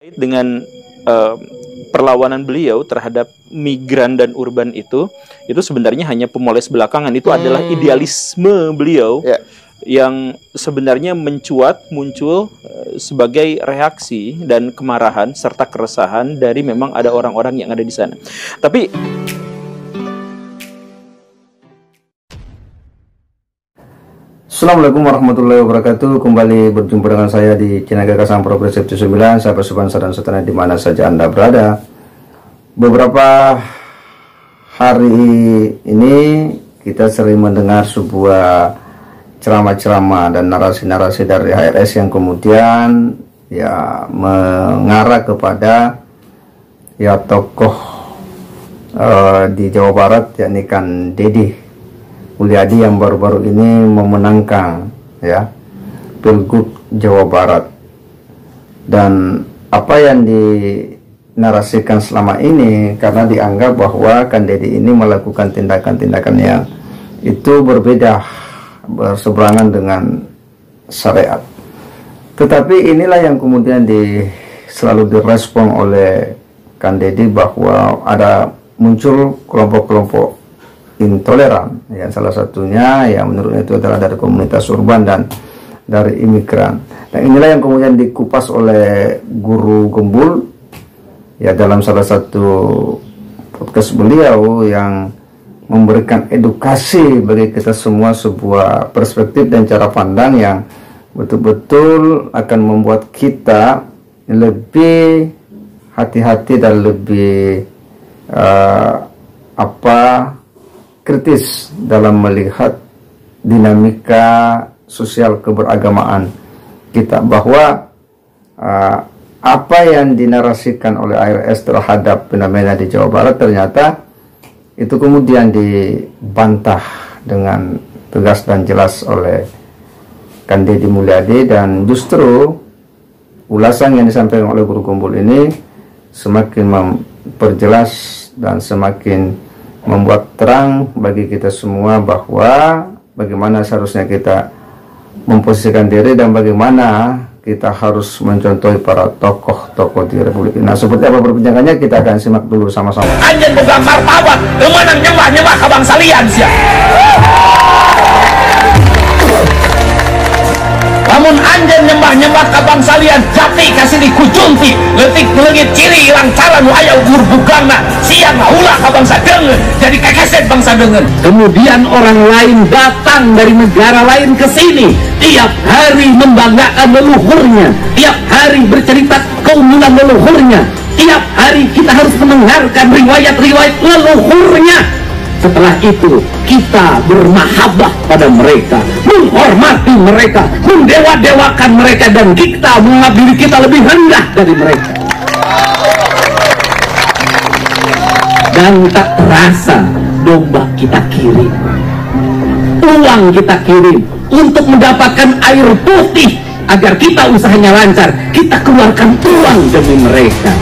Dengan perlawanan beliau terhadap migran dan urban itu sebenarnya hanya pemoles belakangan. Itu adalah idealisme beliau yang sebenarnya muncul sebagai reaksi dan kemarahan serta keresahan dari memang ada orang-orang yang ada di sana. Tapi Assalamualaikum warahmatullahi wabarakatuh. Kembali berjumpa dengan saya di channel Gagasan Progresif 9. Sahabat sebangsa dan setanah di mana saja Anda berada. Beberapa hari ini kita sering mendengar sebuah ceramah-ceramah dan narasi-narasi dari HRS yang kemudian mengarah kepada tokoh di Jawa Barat, yakni Kang Deddy Mulyadi yang baru-baru ini memenangkan Pilgub Jawa Barat. Dan apa yang dinarasikan selama ini, karena dianggap bahwa Kang Deddy ini melakukan tindakan-tindakan yang itu berbeda, berseberangan dengan syariat. Tetapi inilah yang kemudian selalu direspon oleh Kang Deddy, bahwa ada muncul kelompok-kelompok intoleran, salah satunya menurutnya itu adalah dari komunitas urban dan dari imigran. Nah, inilah yang kemudian dikupas oleh Guru Gembul dalam salah satu podcast beliau, yang memberikan edukasi bagi kita semua, sebuah perspektif dan cara pandang yang betul-betul akan membuat kita lebih hati-hati dan lebih kritis dalam melihat dinamika sosial keberagamaan kita, bahwa apa yang dinarasikan oleh HRS terhadap fenomena di Jawa Barat ternyata itu kemudian dibantah dengan tegas dan jelas oleh Kang Deddy Mulyadi. Dan justru ulasan yang disampaikan oleh Guru Gembul ini semakin memperjelas dan semakin membuat terang bagi kita semua bahwa bagaimana seharusnya kita memposisikan diri dan bagaimana kita harus mencontohi para tokoh-tokoh di Republik ini. Nah, seperti apa perbincangannya, kita akan simak dulu sama-sama. Anjen boga martabat, menang nyembah-nyembah ke bangsa lian sia. Namun anjen nyembah-nyembah ke bangsa lian, jati kasih dikujunti, letik legit ciri ilang cara nu aya ugur bugangna, siang ulah ke bangsa dengen, jadi kekeset bangsa dengen. Kemudian orang lain datang dari negara lain ke sini, tiap hari membanggakan leluhurnya, tiap hari bercerita keunggulan leluhurnya, tiap hari kita harus mendengarkan riwayat-riwayat leluhurnya. Setelah itu kita bermahabbah pada mereka, menghormati mereka, mendewa-dewakan mereka, dan kita menganggap diri kita lebih rendah dari mereka. Dan tak terasa domba kita kirim, uang kita kirim untuk mendapatkan air putih agar kita usahanya lancar. Kita keluarkan uang demi mereka.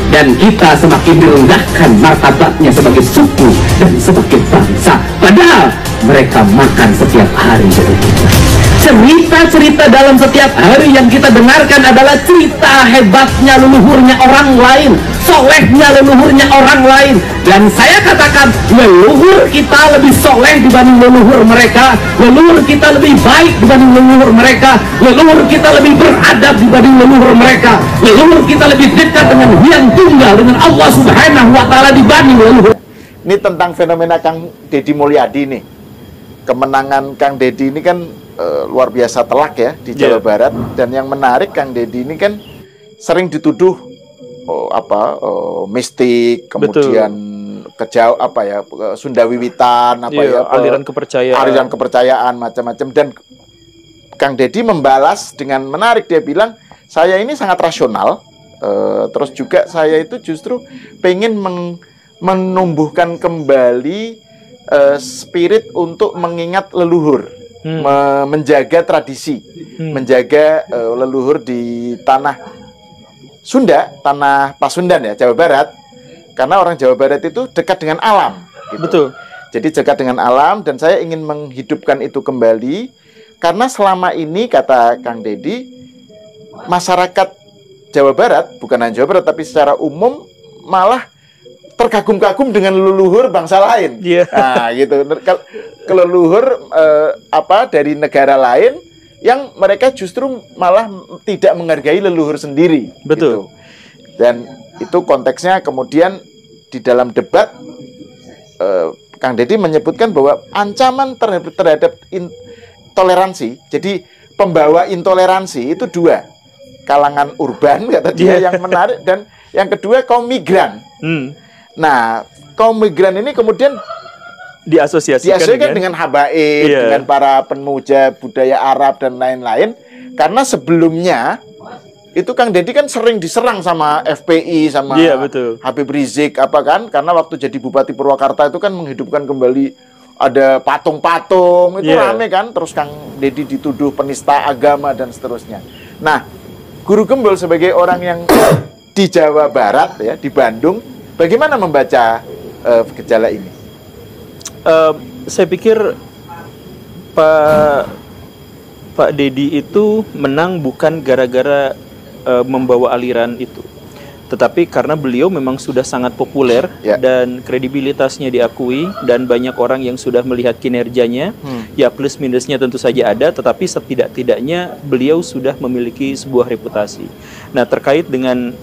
Dan kita semakin direndahkan martabatnya sebagai suku dan sebagai bangsa, padahal mereka makan setiap hari dari kita. Cerita-cerita dalam setiap hari yang kita dengarkan adalah cerita hebatnya leluhurnya orang lain, solehnya leluhurnya orang lain. Dan saya katakan, leluhur kita lebih soleh dibanding leluhur mereka, leluhur kita lebih baik dibanding leluhur mereka, leluhur kita lebih beradab dibanding leluhur mereka, leluhur kita lebih dekat dengan Hyang Tunggal, dengan Allah Subhanahu wa Ta'ala dibanding leluhur. Ini tentang fenomena Kang Deddy Mulyadi nih. Kemenangan Kang Deddy ini kan luar biasa telak ya di Jawa Barat. Dan yang menarik, Kang Deddy ini kan sering dituduh mistik, kemudian kejauh Sunda Wiwitan, aliran kepercayaan macam-macam. Dan Kang Deddy membalas dengan menarik, dia bilang, saya ini sangat rasional, terus juga saya itu justru pengen menumbuhkan kembali spirit untuk mengingat leluhur, menjaga tradisi, menjaga leluhur di tanah Sunda, tanah Pasundan Jawa Barat. Karena orang Jawa Barat itu dekat dengan alam gitu. Betul. Jadi dekat dengan alam, dan saya ingin menghidupkan itu kembali. Karena selama ini, kata Kang Deddy, masyarakat Jawa Barat, bukan hanya Jawa Barat, tapi secara umum malah terkagum-kagum dengan leluhur bangsa lain. Nah, gitu. Leluhur dari negara lain yang mereka justru malah tidak menghargai leluhur sendiri. Betul. Gitu. Dan itu konteksnya kemudian di dalam debat Kang Deddy menyebutkan bahwa ancaman terhadap toleransi, jadi pembawa intoleransi itu dua, kalangan urban kata dia yang menarik, dan yang kedua kaum migran. Nah, kaum migran ini kemudian diasosiasikan dengan habaib, dengan para pemuja budaya Arab dan lain-lain, karena sebelumnya itu Kang Deddy kan sering diserang sama FPI, sama Habib Rizik karena waktu jadi Bupati Purwakarta itu kan menghidupkan kembali, ada patung-patung itu rame kan, terus Kang Deddy dituduh penista agama dan seterusnya. Nah, Guru Gembul sebagai orang yang di Jawa Barat ya, di Bandung, bagaimana membaca gejala ini? Saya pikir Pak Deddy itu menang bukan gara-gara membawa aliran itu, tetapi karena beliau memang sudah sangat populer dan kredibilitasnya diakui, dan banyak orang yang sudah melihat kinerjanya. Ya, plus minusnya tentu saja ada, tetapi setidak-tidaknya beliau sudah memiliki sebuah reputasi. Nah, terkait dengan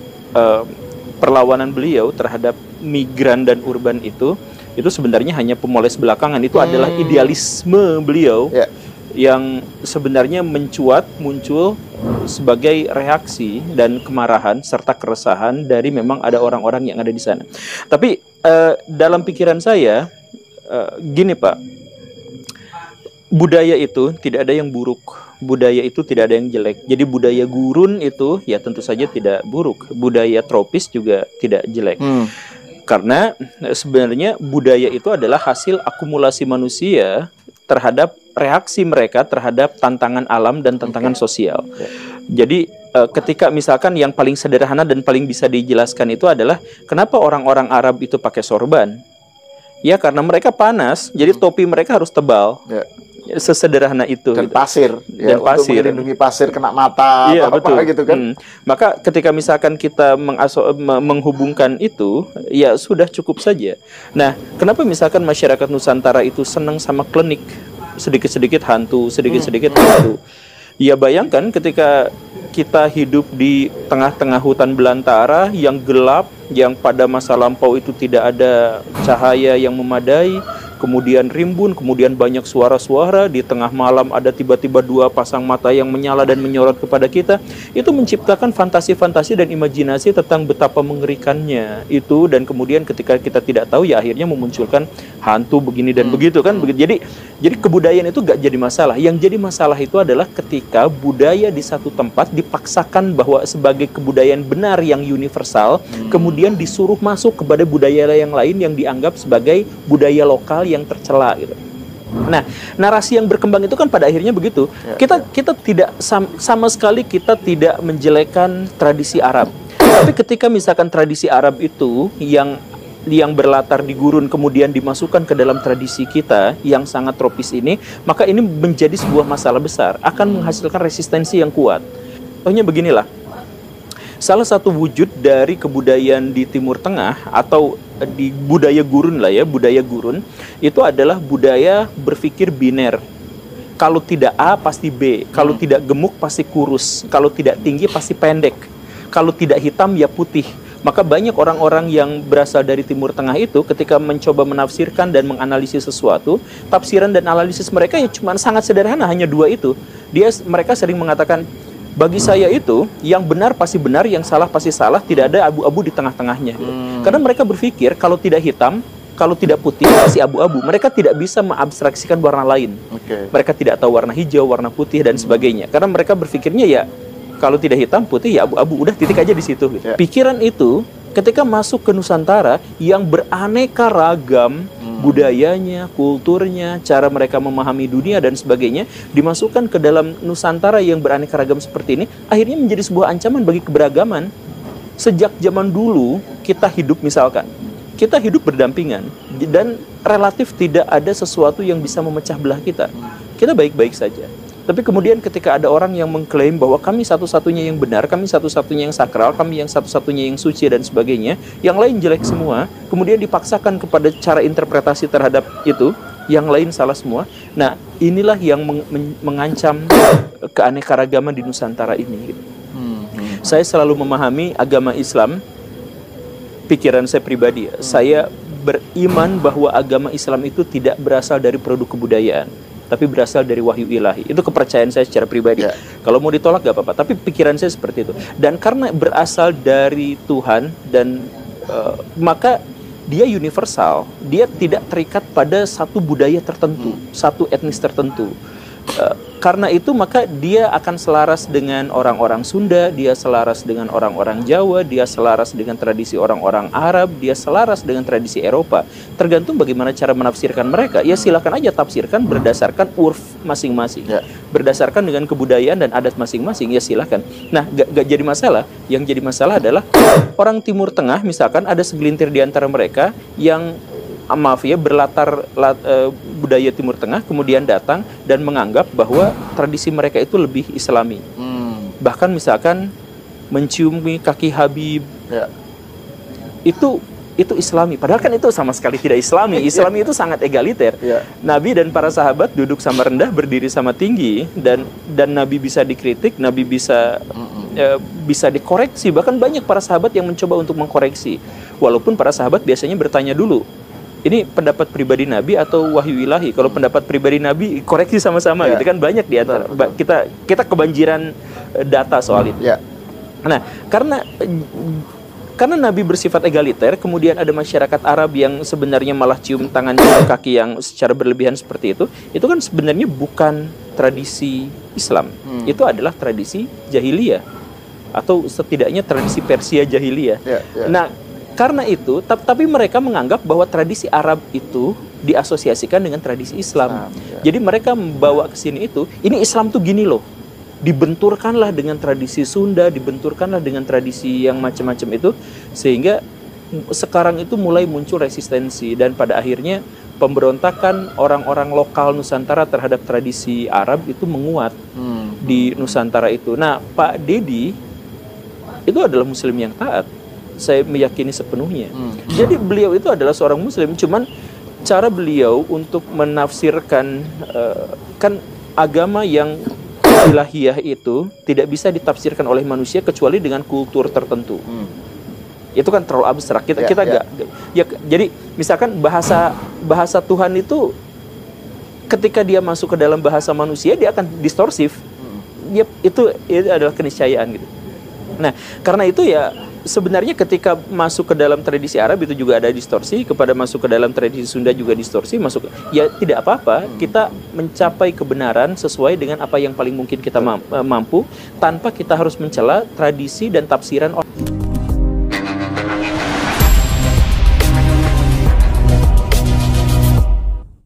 perlawanan beliau terhadap migran dan urban itu sebenarnya hanya pemoles belakangan. Itu adalah idealisme beliau yang sebenarnya muncul sebagai reaksi dan kemarahan serta keresahan dari memang ada orang-orang yang ada di sana. Tapi dalam pikiran saya gini Pak, budaya itu tidak ada yang buruk, budaya itu tidak ada yang jelek. Jadi budaya gurun itu ya tentu saja tidak buruk, budaya tropis juga tidak jelek. Karena sebenarnya budaya itu adalah hasil akumulasi manusia terhadap reaksi mereka terhadap tantangan alam dan tantangan sosial. Jadi ketika misalkan yang paling sederhana dan paling bisa dijelaskan itu adalah kenapa orang-orang Arab itu pakai sorban? Ya karena mereka panas, jadi topi mereka harus tebal. Sesederhana itu. Dan pasir, dan pasir, untuk melindungi pasir kena mata, betul. Gitu kan. Maka ketika misalkan kita menghubungkan itu, ya sudah cukup saja. Nah, kenapa misalkan masyarakat Nusantara itu senang sama klinik, sedikit-sedikit hantu, sedikit-sedikit hantu? Ya bayangkan ketika kita hidup di tengah-tengah hutan belantara yang gelap, yang pada masa lampau itu tidak ada cahaya yang memadai, kemudian rimbun, kemudian banyak suara-suara, di tengah malam ada tiba-tiba dua pasang mata yang menyala dan menyorot kepada kita. Itu menciptakan fantasi-fantasi dan imajinasi tentang betapa mengerikannya itu, dan kemudian ketika kita tidak tahu ya akhirnya memunculkan hantu begini dan begitu kan. Jadi kebudayaan itu gak jadi masalah. Yang jadi masalah itu adalah ketika budaya di satu tempat dipaksakan bahwa sebagai kebudayaan benar yang universal, kemudian disuruh masuk kepada budaya yang lain yang dianggap sebagai budaya lokal yang tercela gitu. Nah, narasi yang berkembang itu kan pada akhirnya begitu. Kita tidak sama sekali kita tidak menjelekkan tradisi Arab. Tapi ketika misalkan tradisi Arab itu yang berlatar di gurun kemudian dimasukkan ke dalam tradisi kita yang sangat tropis ini, maka ini menjadi sebuah masalah besar, akan menghasilkan resistensi yang kuat. Contohnya beginilah. Salah satu wujud dari kebudayaan di Timur Tengah atau di budaya gurun lah ya, budaya gurun itu adalah budaya berpikir biner. Kalau tidak A pasti B, kalau tidak gemuk pasti kurus, kalau tidak tinggi pasti pendek, kalau tidak hitam ya putih. Maka banyak orang-orang yang berasal dari Timur Tengah itu ketika mencoba menafsirkan dan menganalisis sesuatu, tafsiran dan analisis mereka ya cuma sangat sederhana, hanya dua itu. Mereka sering mengatakan, bagi saya itu yang benar pasti benar, yang salah pasti salah, tidak ada abu-abu di tengah-tengahnya. Karena mereka berpikir kalau tidak hitam, kalau tidak putih pasti abu-abu. Mereka tidak bisa mengabstraksikan warna lain. Mereka tidak tahu warna hijau, warna putih dan sebagainya. Karena mereka berpikirnya ya kalau tidak hitam putih ya abu-abu, udah titik aja di situ. Pikiran itu ketika masuk ke Nusantara yang beraneka ragam budayanya, kulturnya, cara mereka memahami dunia dan sebagainya, dimasukkan ke dalam Nusantara yang beraneka ragam seperti ini, akhirnya menjadi sebuah ancaman bagi keberagaman. Sejak zaman dulu kita hidup misalkan, kita hidup berdampingan dan relatif tidak ada sesuatu yang bisa memecah belah kita. Kita baik-baik saja. Tapi kemudian ketika ada orang yang mengklaim bahwa kami satu-satunya yang benar, kami satu-satunya yang sakral, kami yang satu-satunya yang suci dan sebagainya, yang lain jelek semua, kemudian dipaksakan kepada cara interpretasi terhadap itu, yang lain salah semua. Nah, inilah yang mengancam keanekaragaman di Nusantara ini. Saya selalu memahami agama Islam, pikiran saya pribadi, saya beriman bahwa agama Islam itu tidak berasal dari produk kebudayaan, tapi berasal dari wahyu ilahi. Itu kepercayaan saya secara pribadi. Kalau mau ditolak gak apa-apa, tapi pikiran saya seperti itu. Dan karena berasal dari Tuhan, dan maka dia universal. Dia tidak terikat pada satu budaya tertentu, satu etnis tertentu. Karena itu maka dia akan selaras dengan orang-orang Sunda, dia selaras dengan orang-orang Jawa, dia selaras dengan tradisi orang-orang Arab, dia selaras dengan tradisi Eropa. Tergantung bagaimana cara menafsirkan mereka. Ya silakan aja tafsirkan berdasarkan urf masing-masing, berdasarkan dengan kebudayaan dan adat masing-masing. Ya silakan. Nah, gak jadi masalah. Yang jadi masalah adalah orang Timur Tengah, misalkan ada segelintir di antara mereka yang maaf ya, berlatar budaya Timur Tengah, kemudian datang dan menganggap bahwa tradisi mereka itu lebih Islami. Bahkan misalkan menciumi kaki Habib, itu Islami. Padahal kan itu sama sekali tidak Islami. Islami itu sangat egaliter. Nabi dan para sahabat duduk sama rendah, berdiri sama tinggi, dan Nabi bisa dikritik, Nabi bisa dikoreksi. Bahkan banyak para sahabat yang mencoba untuk mengkoreksi. Walaupun para sahabat biasanya bertanya dulu, ini pendapat pribadi Nabi atau wahyu ilahi? Kalau pendapat pribadi Nabi, koreksi sama-sama, gitu kan, banyak di antara kita kebanjiran data soal itu. Nah, karena Nabi bersifat egaliter, kemudian ada masyarakat Arab yang sebenarnya malah cium tangan, cium kaki yang secara berlebihan seperti itu kan sebenarnya bukan tradisi Islam. Itu adalah tradisi jahiliyah, atau setidaknya tradisi Persia jahiliyah. Nah, karena itu, tapi mereka menganggap bahwa tradisi Arab itu diasosiasikan dengan tradisi Islam. Jadi mereka membawa ke sini itu, ini Islam tuh gini loh. Dibenturkanlah dengan tradisi Sunda, dibenturkanlah dengan tradisi yang macam-macam itu, sehingga sekarang itu mulai muncul resistensi, dan pada akhirnya pemberontakan orang-orang lokal Nusantara terhadap tradisi Arab itu menguat di Nusantara itu. Nah, Pak Dedi itu adalah Muslim yang taat. Saya meyakini sepenuhnya. Jadi beliau itu adalah seorang Muslim, cuman cara beliau untuk menafsirkan kan agama yang ilahiyah itu tidak bisa ditafsirkan oleh manusia kecuali dengan kultur tertentu. Itu kan terlalu abstrak. Kita enggak. Ya, jadi misalkan bahasa Tuhan itu ketika dia masuk ke dalam bahasa manusia dia akan distorsif. Ya, itu adalah keniscayaan gitu. Nah, karena itu ya sebenarnya ketika masuk ke dalam tradisi Arab itu juga ada distorsi, kepada masuk ke dalam tradisi Sunda juga distorsi, masuk ya tidak apa-apa, kita mencapai kebenaran sesuai dengan apa yang paling mungkin kita mampu, tanpa kita harus mencela tradisi dan tafsiran